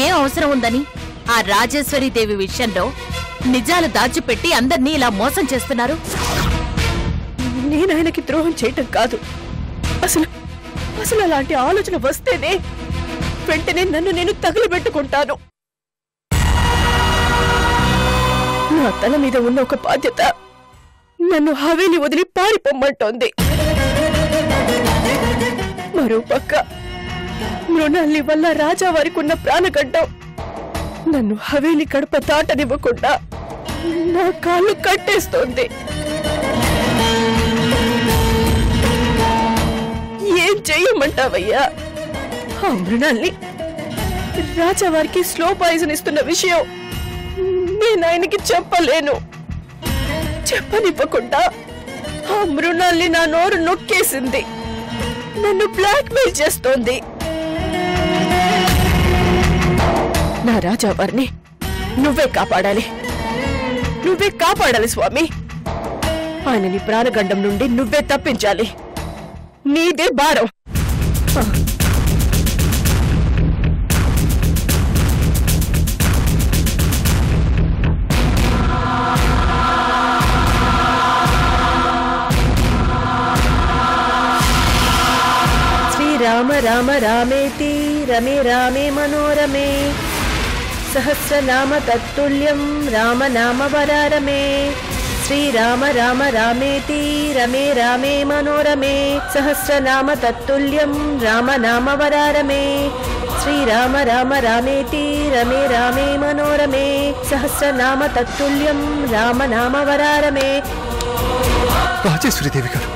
ఏం అవసరం ఉందని ఆ రాజేశ్వరీదేవి విషయంలో నిజాలు దాచిపెట్టి అందర్నీ ఇలా మోసం చేస్తున్నారు? నేను ఆయనకి ద్రోహం చేయటం కాదు. అసలు అసలు అలాంటి ఆలోచన వస్తేనే వెంటనే నన్ను నేను తగిలిపెట్టుకుంటాను. నా తల మీద ఉన్న ఒక బాధ్యత నన్ను హవేలి వదిలి పారిపోమ్మంటోంది. మరోపక్క మృణాలి వల్ల రాజావారికి ఉన్న ప్రాణగడ్డం నన్ను హవేలి గడప దాటనివ్వకుండా నా కాళ్ళు కట్టేస్తోంది. ఏం చెయ్యమంటావయ్యా? ఆ మృణాల్ని రాజావారికి స్లో పాయిజన్ ఇస్తున్న విషయం నేను ఆయనకి చెప్పలేను. చెప్పనివ్వకుండా ఆ మృణాల్ని నా నోరు నొక్కేసింది. నన్ను బ్లాక్ మెయిల్ చేస్తోంది. నా రాజావారిని నువ్వే కాపాడాలి, నువ్వే కాపాడాలి స్వామి. ఆయనని ప్రాణగండం నుండి నువ్వే తప్పించాలి. నీదే భారం. శ్రీరామ రామ రామేతి రమే రామే మనోరమే సహస్రనామ తత్తుల్యం రామ నామ వరారమే. శ్రీరామ రామ రామేతి రమే రామే మనోరమే సహస్రనామ తత్తుల్యం రామ నామ వరారమే. శ్రీరామ రామ రామేతి రమే రామే మనోరమే సహస్రనామ తత్తుల్యం రామ నామ వరారమే. రాజేశ్వరీదేవి గారు,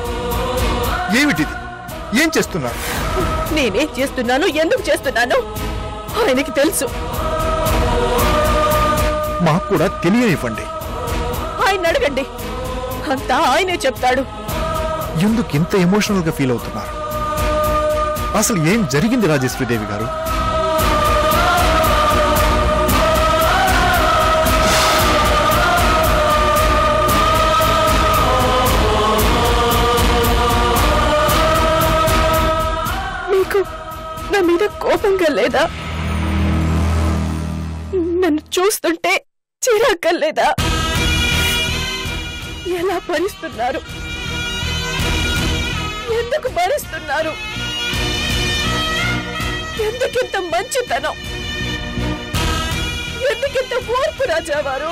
ఏమిటిది? ఏం చేస్తున్నారు? నేనేం చేస్తున్నాను, ఎందుకు చేస్తున్నాను ఆయనకి తెలుసు. మాకు కూడా తెలియనివ్వండి. ఆయన అడగండి, అంతా ఆయనే చెప్తాడు. ఎందుకు ఇంత ఎమోషనల్ గా ఫీల్ అవుతున్నారు? అసలు ఏం జరిగింది రాజేశ్వరీదేవి గారు? మీకు నా మీద కోపంగా లేదా? నన్ను చూస్తుంటే చిరాగ్గా లేదా? ఎలా భరిస్తున్నారు? ఎందుకు భరిస్తున్నారు? ఎందుకింత మంచితనం? ఎందుకింత ఓర్పు రాజావారు?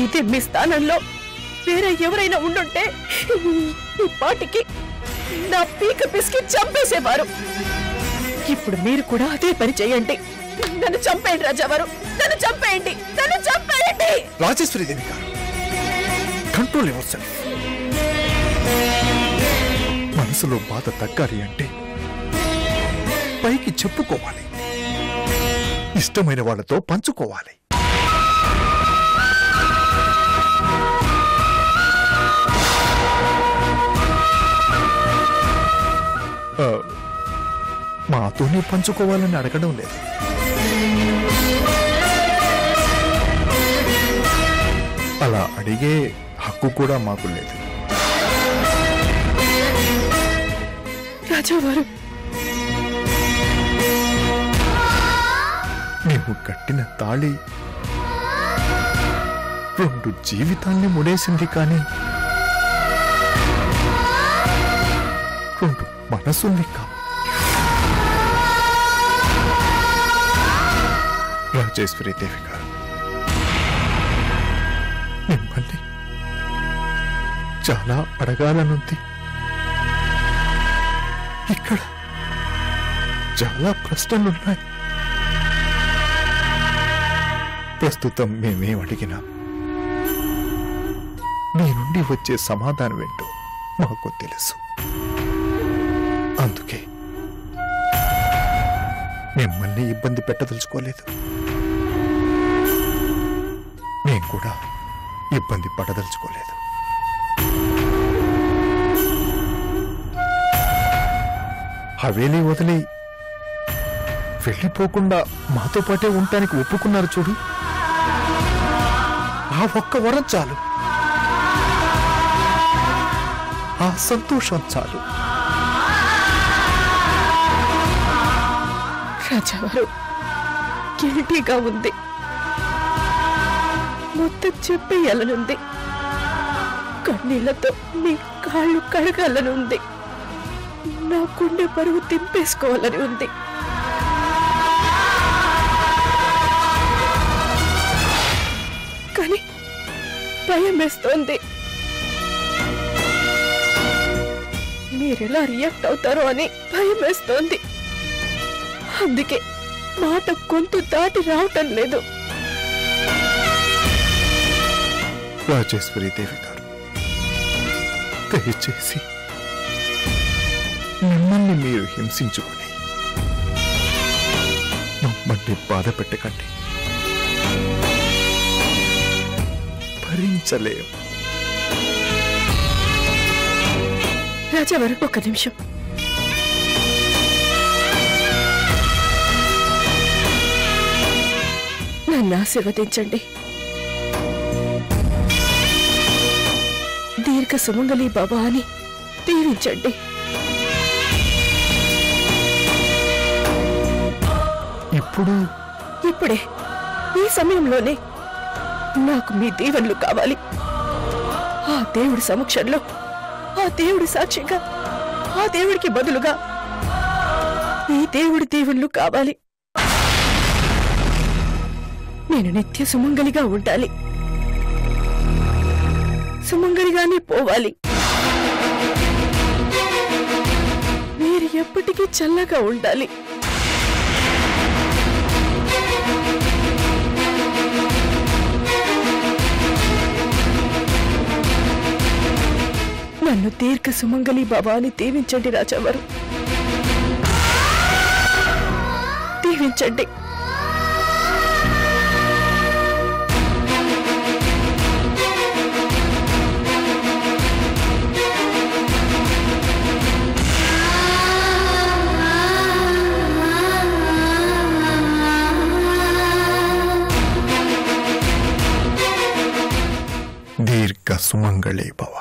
ఇది మీ స్థానంలో వేరే ఎవరైనా ఉండుంటే ఈ పాటికి నా పీక పిసికి చంపేసేవారు. ఇప్పుడు మీరు కూడా అదే పని చేయండి. నన్ను చంపేయండి రాజావారు, నన్ను చంపేయండి, నన్ను చంపేయండి. రాజేశ్వరీదేవి గారు, కంట్రోల్ యువర్ సెల్ఫ్. మనసులో బాధ తగ్గాలి అంటే పైకి చెప్పుకోవాలి, ఇష్టమైన వాళ్ళతో పంచుకోవాలి. మాతోనే పంచుకోవాలని అడగడం లేదు. అలా అడిగే హక్కు కూడా మాకు లేదు. రాజావారు, మేము కట్టిన తాళి 2 జీవితాల్ని ముడేసింది, కానీ 2 మనసుల్ని కావు. రాజేశ్వరీదేవి గారు, మిమ్మల్ని చాలా అడగాలనుంది. ఇక్కడ చాలా ప్రశ్నలున్నాయి. ప్రస్తుతం మేమేం అడిగినా మీ నుండి వచ్చే సమాధానం ఏంటో మాకు తెలుసు. అందుకే మిమ్మల్ని ఇబ్బంది పెట్టదలుచుకోలేదు. నేను కూడా ఇబ్బంది పడదలుచుకోలేదు. హవేలీ వదిలి వెళ్ళిపోకుండా మాతో పాటే ఉండటానికి ఒప్పుకున్నారు చూడు. ఆ ఒక్క వరం చాలు, ఆ సంతోషం చాలు. రాజావారు గిల్టీగా ఉంది, మొత్తం చెప్పేయాలనుంది, కన్నీళ్లతో మీ కాళ్ళు కడగాలనుంది, నా గుండె బరువు తింపేసుకోవాలని ఉంది. కానీ భయం వేస్తోంది, మీరెలా రియాక్ట్ అవుతారో అని భయం వేస్తోంది. అందుకే మాట గొంతు దాటి రావటం లేదు. రాజేశ్వరి దేవి గారు, దయచేసి మిమ్మల్ని మీరు హింసించుకొని మమ్మల్ని బాధ పెట్టకండి. భరించలేం. రాజావారు ఒక్క నిమిషం. నన్ను ఆశీర్వదించండి. దీర్ఘ సుమంగళి బాబా అని దీవించండి. ఇప్పుడే ఈ సమయంలోనే నాకు మీ దీవెనలు కావాలి. ఆ దేవుడి సమక్షంలో, ఆ దేవుడి సాక్షిగా, ఆ దేవుడికి బదులుగా ఈ దేవుడి దీవెనలు కావాలి. నేను నిత్య సుమంగలిగా ఉండాలి, సుమంగలిగానే పోవాలి. మీరు ఎప్పటికీ చల్లగా ఉండాలి. నన్ను దీర్ఘ సుమంగళి బాబా అని దీవించండి రాజావారు, దీవించండి. దీర్ఘ సుమంగళి భవ.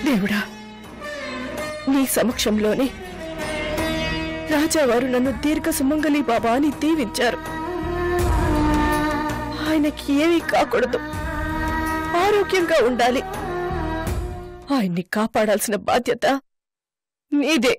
దేవుడా, నీ సమక్షంలోనే రాజావారు నన్ను దీర్ఘ సుమంగళి బాబా అని దీవించారు. ఆయనకి ఏమీ కాకూడదు, ఆరోగ్యంగా ఉండాలి. ఆయన్ని కాపాడాల్సిన బాధ్యత నీదే.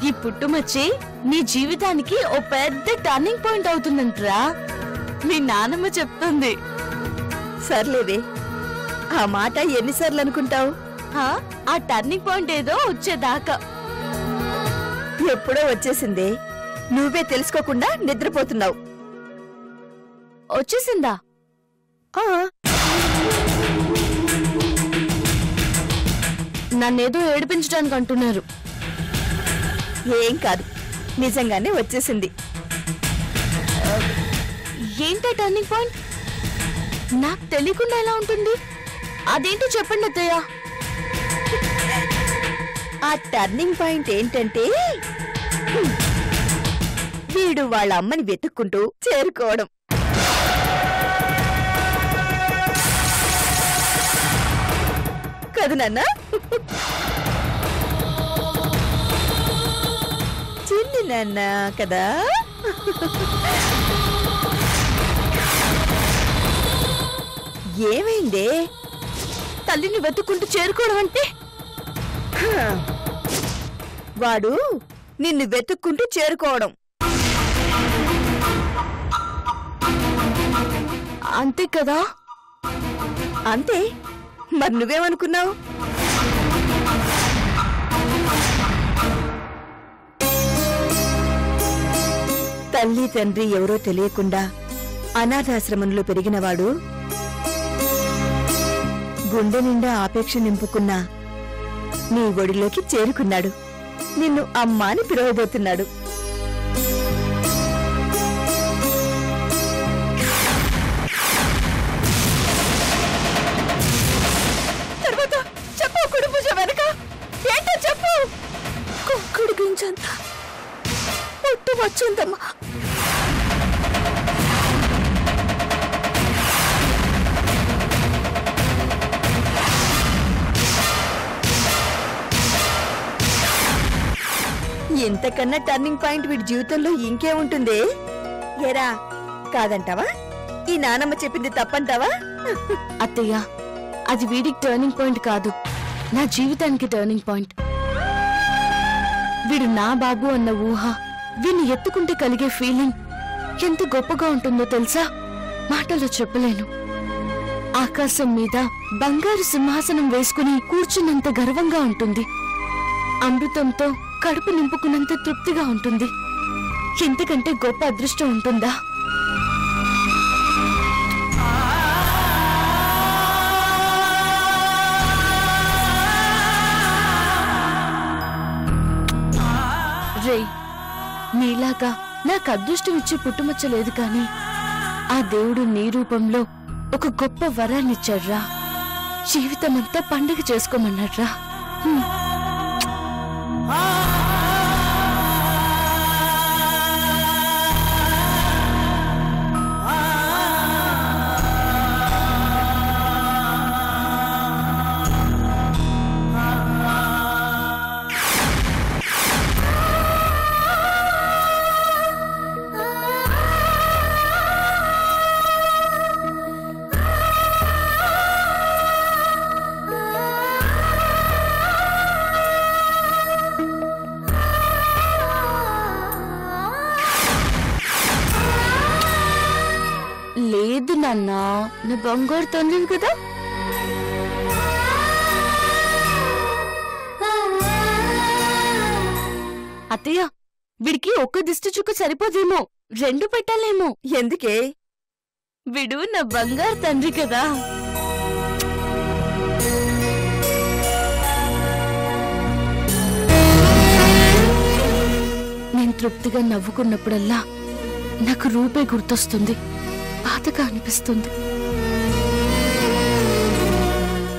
ఈ పుట్టుమచ్చి నీ జీవితానికి ఓ పెద్ద టర్నింగ్ పాయింట్ అవుతుందంటరా మీ నానమ్మ చెప్తుంది. సర్లేదే, ఆ మాట ఎన్నిసార్లు అనుకుంటావు? ఆ టర్నింగ్ పాయింట్ ఏదో వచ్చేదాకా. ఎప్పుడో వచ్చేసిందే, నువ్వే తెలుసుకోకుండా నిద్రపోతున్నావు. వచ్చేసిందా? నన్నేదో ఏడిపించడానికి అంటున్నారు. ఏం కాదు, నిజంగానే వచ్చేసింది. ఏంటో టర్నింగ్ పాయింట్? నాకు తెలియకుండా ఎలా ఉంటుంది? అదేంటో చెప్పండి అత్తయ్య. ఆ టర్నింగ్ పాయింట్ ఏంటంటే వీడు వాళ్ళ అమ్మని వెతుక్కుంటూ చేరుకోవడం. కదా నాన్న? చిన్ని నాన్న కదా. ఏమైందే? తల్లిని వెతుక్కుంటూ చేరుకోవడం అంటే వాడు నిన్ను వెతుక్కుంటూ చేరుకోవడం. అంతే కదా? అంతే. మరి నువ్వేమనుకున్నావు? తల్లి తండ్రి ఎవరో తెలియకుండా అనాథాశ్రమంలో పెరిగినవాడు గుండె నిండా ఆపేక్ష నింపుకున్న నీ ఒడిలోకి చేరుకున్నాడు. నిన్ను అమ్మా అని పిలవబోతున్నాడు. తర్వాత చెప్పు, కుడి భుజం వెనక ఏంటో చెప్పు. కుడి గుంచంతా పుట్టు వచ్చిందమ్మా. ఇంతకన్నా టర్నింగ్ పాయింట్ వీడి జీవితంలో ఇంకేముంటుందే? ఎరా, కాదంటావా? ఈ నానమ్మ చెప్పింది తప్పంటావా? అత్తయ్య, అది వీడికి టర్నింగ్ పాయింట్ కాదు, నా జీవితానికి టర్నింగ్ పాయింట్. వీడు నా బాబు అన్న ఊహ, వీడిని ఎత్తుకుంటే కలిగే ఫీలింగ్ ఎంత గొప్పగా ఉంటుందో తెలుసా? మాటలో చెప్పలేను. ఆకాశం మీద బంగారు సింహాసనం వేసుకుని కూర్చున్నంత గర్వంగా ఉంటుంది. అమృతంతో కడుపు నింపుకున్నంత తృప్తిగా ఉంటుంది. ఎంతకంటే గొప్ప అదృష్టం ఉంటుందా? రే, నీలాగా నాకు అదృష్టం ఇచ్చి పుట్టుమచ్చలేదు కాని ఆ దేవుడు నీ రూపంలో ఒక గొప్ప వరాన్నిచ్చాడ్రా. జీవితమంతా పండుగ చేసుకోమన్నాడ్రా. లేదు నాన్న, నా బంగారు తండ్రి కదా. అత్తయ్య, వీడికి ఒక్క దిష్టి చుక్క సరిపోదేమో, 2 పెట్టాలేమో. ఎందుకే? వీడు నా బంగారు తండ్రి కదా. నేను తృప్తిగా నవ్వుకున్నప్పుడల్లా నాకు రూపే గుర్తొస్తుంది. బాధగా అనిపిస్తుంది.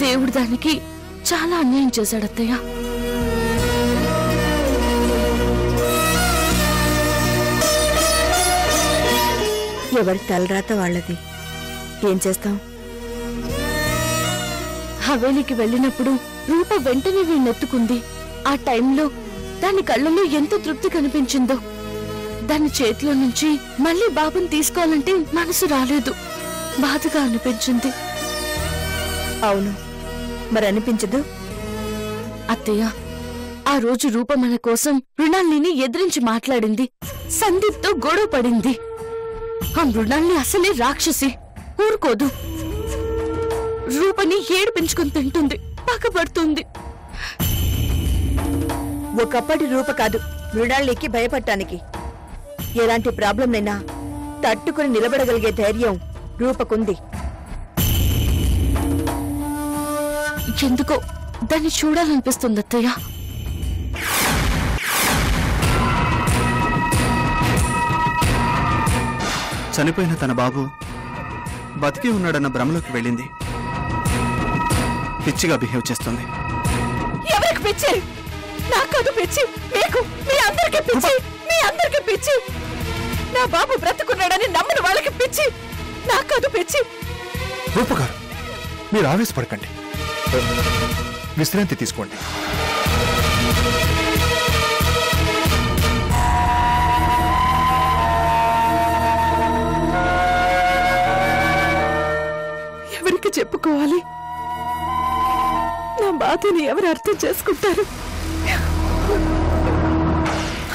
దేవుడు దానికి చాలా అన్యాయం చేశాడు అత్తయ్య. ఎవరి తలరాత వాళ్ళది. ఏం చేస్తాం? హవేలీకి వెళ్ళినప్పుడు రూప వెంటనే వీణెత్తుకుంది. ఆ టైంలో దాని కళ్ళలో ఎంత తృప్తి కనిపించిందో. దాని చేతిలో నుంచి మళ్ళీ బాబుని తీసుకోవాలంటే మనసు రాలేదు. బాధగా అనిపించింది. అవును, మరి అనిపించదు? అత్తయ్య, ఆ రోజు రూప మన కోసం మృణాల్ని ఎదిరించి మాట్లాడింది. సందీప్తో గొడవ పడింది. ఆ మృణాల్ని అసలే రాక్షసి, ఊరుకోదు. రూపని ఏడిపించుకుని తింటుంది, పక్కపడుతుంది. ఒకప్పటి రూప కాదు మృణాళ్ళకి భయపడటానికి. ఎలాంటి ప్రాబ్లంనైనా తట్టుకుని నిలబడగలిగే ధైర్యం రూపకుంది. ఎందుకో దాన్ని చూడాలనిపిస్తుంది అత్తయ్య. చనిపోయిన తన బాబు బతికి ఉన్నాడన్న భ్రమలోకి వెళ్ళింది. పిచ్చిగా బిహేవ్ చేస్తుంది. ఎవరికి పిచ్చి? నాకదు పిచ్చి, మీకు, మీ అందరికీ పిచ్చి, మీ అందరికీ పిచ్చి. నా బాబు బ్రతుకున్నాడని నమ్మని వాళ్ళకి పిచ్చి, నాకదు పిచ్చి. రూప గారు, మీరు ఆవేశపడకండి, విశ్రాంతి తీసుకోండి. ఎవరికి చెప్పుకోవాలి? నా బాధని ఎవరు అర్థం చేసుకుంటారు?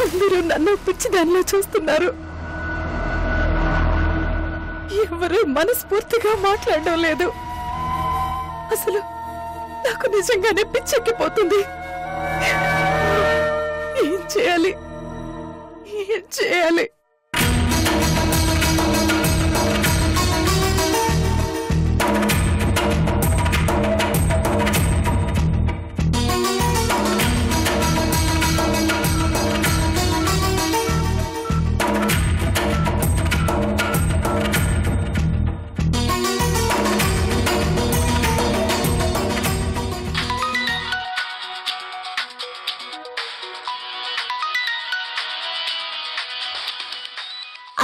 అందరూ నన్ను పిచ్చిదానిలో చూస్తున్నారు. ఎవరు మనస్ఫూర్తిగా మాట్లాడడం లేదు. అసలు నాకు నిజంగానే పిచ్చెక్కిపోతుంది. ఏం చేయాలి? ఏం చేయాలి?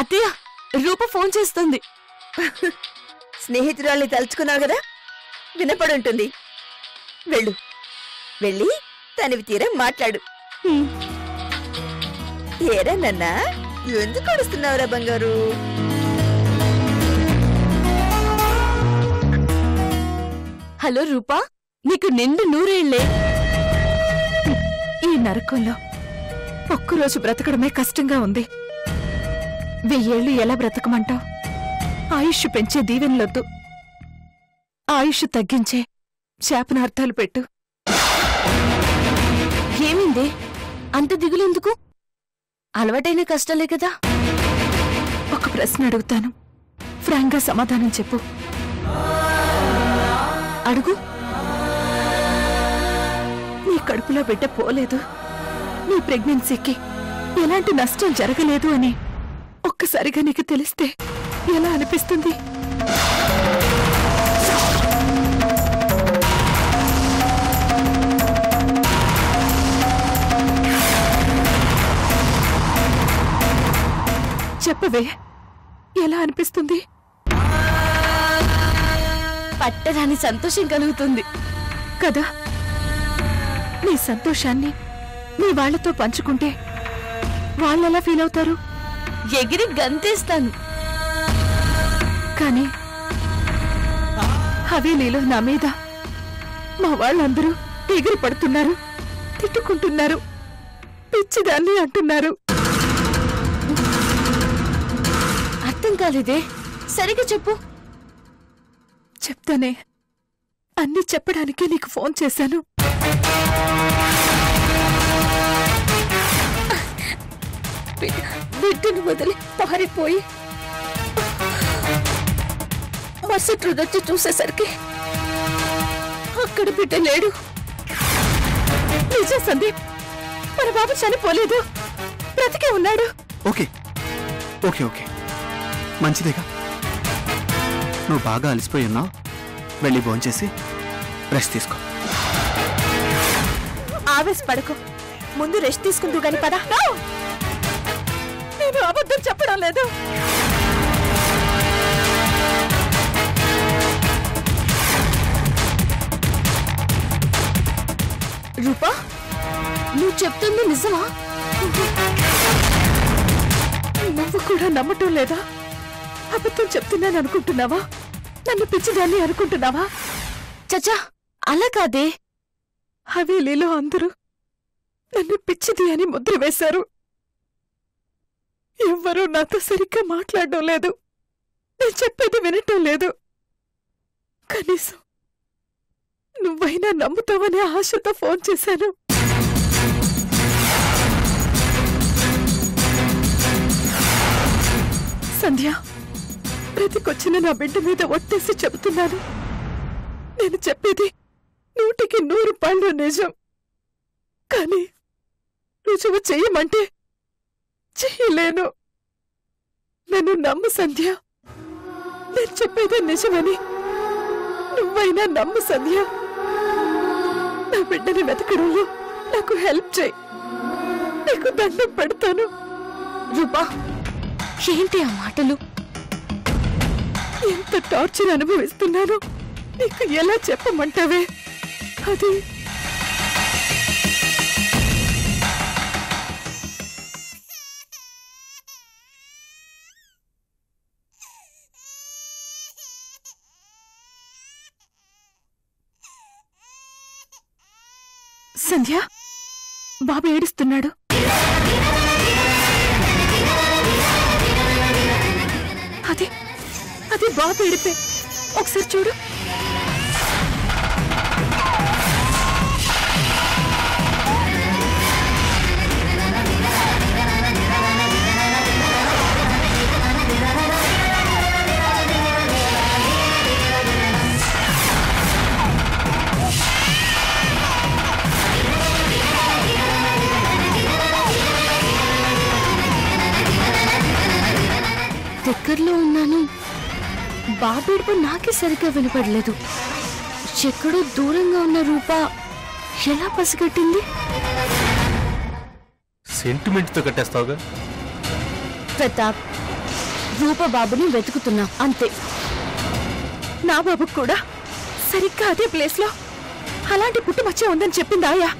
అత్తయ్య, రూప ఫోన్ చేస్తుంది. స్నేహితురాల్ని తలుచుకున్నావు కదా, వినపడుంటుంది. వెళ్ళు, వెళ్ళి తనివి తీరా మాట్లాడు. ఏరా నన్నా, ఎందుకు అడుస్తున్నావురా బంగారు? హలో రూపా, నీకు నిండు నూరేళ్లే. ఈ నరకంలో ఒక్కరోజు బ్రతకడమే కష్టంగా ఉంది. 1000 ఏళ్లు ఎలా బ్రతకమంటావు? ఆయుష్ పెంచే దీవెనలొద్దు, ఆయుష్ తగ్గించే శాపనార్థాలు పెట్టు. ఏమింది అంత దిగులెందుకు? అలవాటైన కష్టాలే కదా. ఒక ప్రశ్న అడుగుతాను, ఫ్రాంక్ గా సమాధానం చెప్పు. అడుగు. నీ కడుపులో బిడ్డ పోలేదు, నీ ప్రెగ్నెన్సీకి ఎలాంటి నష్టం జరగలేదు అని ఒక్కసారిగా నీకు తెలిస్తే ఎలా అనిపిస్తుంది? చెప్పవే, ఎలా అనిపిస్తుంది? పట్టరాని సంతోషం కలుగుతుంది కదా. నీ సంతోషాన్ని నీ వాళ్లతో పంచుకుంటే వాళ్ళెలా ఫీల్ అవుతారు? ఎగిరి గంతేస్తాను. కానీ హవేలీలో నా మీద మా వాళ్ళందరూ ఎగిరి పడుతున్నారు, తిట్టుకుంటున్నారు, పిచ్చిదాన్ని అంటున్నారు. అర్థం కాలేదే, సరిగా చెప్పు. చెప్తానే, అన్ని చెప్పడానికే నీకు ఫోన్ చేశాను. బిడ్డను వదిలి పారిపోయి మరుసటి రోజు వచ్చి చూసేసరికి అక్కడ బిడ్డ లేడు. నిజం సందీప్, మన బాబు చనిపోలేదు, బ్రతికే ఉన్నాడు. ఓకే ఓకే ఓకే, మంచిదేగా. నువ్వు బాగా అలసిపోయి ఉన్నావు, వెళ్ళి భోంచేసి రెస్ట్ తీసుకో. ఆవేశపడకు, ముందు రెస్ట్ తీసుకుంటూ గాని పదా. నేను అబద్ధం చెప్పడం లేదు. రూపా, నువ్వు చెప్తుంది నిజమా? నువ్వు కూడా నమ్మటం లేదా? అబద్ధం చెప్తున్నాను అనుకుంటున్నావా? నన్ను పిచ్చిదాన్ని అనుకుంటున్నావా? చచ్చా, అలా కాదే. హవేలీలో అందరూ నన్ను పిచ్చిది అని ముద్ర వేశారు. ఎవ్వరూ నాతో సరిగ్గా మాట్లాడడం లేదు, నేను చెప్పేది వినటం లేదు. కనీసం నువ్వైనా నమ్ముతావనే ఆశతో ఫోన్ చేశాను. సంధ్య, బ్రతికొచ్చిన నా బిడ్డ మీద ఒట్టేసి చెబుతున్నాను, నేను చెప్పేది 100% నిజం. కానీ రుజువు చెయ్యమంటే చెయ్యలేను. నన్ను నమ్ము సంధ్య. నేను చెప్పేదే నిజమని నువ్వైనా నమ్ము సంధ్య. నా బిడ్డని వెతకడంలో నాకు హెల్ప్ చేయి. నీకు దండం పెడతాను. రూపా, ఏంటి ఆ మాటలు? ఎంత టార్చర్ అనుభవిస్తున్నానో నీకు ఎలా చెప్పమంటావే? అది సంధ్య, బాబు ఏడుస్తున్నాడు. అది బాబు ఏడిపే. ఒకసారి చూడు. దగ్గరలో ఉన్నాను, బాబేడుపు నాకే సరిగ్గా వినపడలేదు. ఎక్కడో దూరంగా ఉన్న రూప ఎలా పసిగట్టింది? సెంటిమెంట్ తో కట్టేస్తావుగా. ప్రతాప్, రూప బాబుని వెతుకుతున్నా అంతే. నా బాబుకు కూడా సరిగ్గా అదే ప్లేస్ లో అలాంటి పుట్టుమచ్చే ఉందని చెప్పిందాయా?